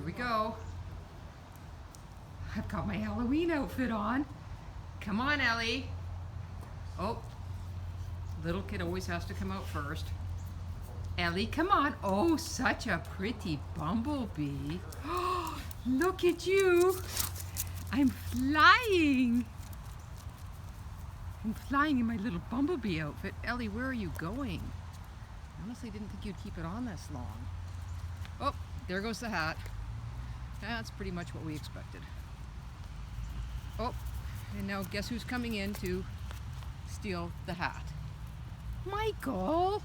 Here we go. I've got my Halloween outfit on. Come on, Ellie. Oh, little kid always has to come out first. Ellie, come on. Oh, such a pretty bumblebee. Oh, look at you. I'm flying. I'm flying in my little bumblebee outfit. Ellie, where are you going? I honestly didn't think you'd keep it on this long. Oh, there goes the hat. That's pretty much what we expected. Oh, and now guess who's coming in to steal the hat? Michael!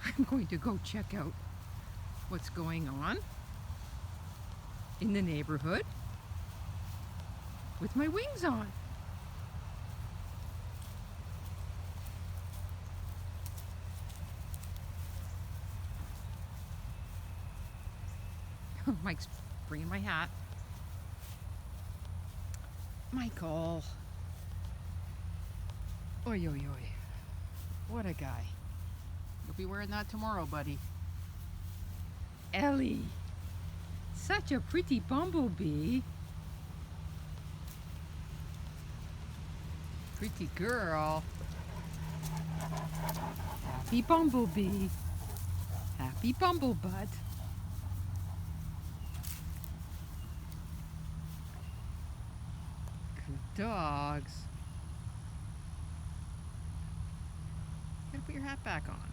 I'm going to go check out what's going on in the neighborhood with my wings on. Mike's bringing my hat. Michael. Oi, oi, oi. What a guy. You'll be wearing that tomorrow, buddy. Ellie. Such a pretty bumblebee. Pretty girl. Happy bumblebee. Happy bumblebutt. Good dogs. You gotta put your hat back on.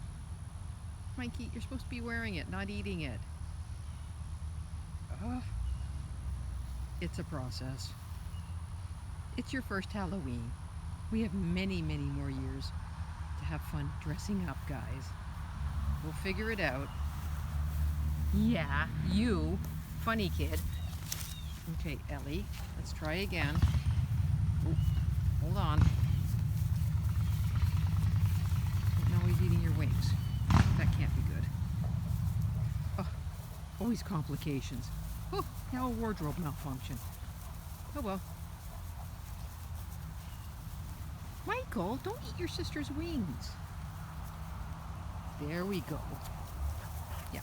Mikey, you're supposed to be wearing it, not eating it. It's a process. It's your first Halloween. We have many, many more years to have fun dressing up, guys. We'll figure it out. Yeah, you, funny kid. Okay, Ellie, let's try again. Oh, hold on. Now he's eating your wings. That can't be good. Oh, always complications. Oh, now a wardrobe malfunction. Oh well. Michael, don't eat your sister's wings. There we go. Yeah.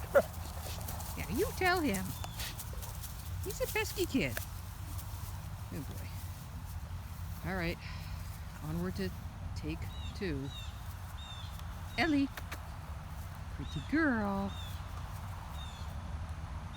Yeah, you tell him. He's a pesky kid. Oh boy. All right. Onward to take 2. Ellie. Pretty girl.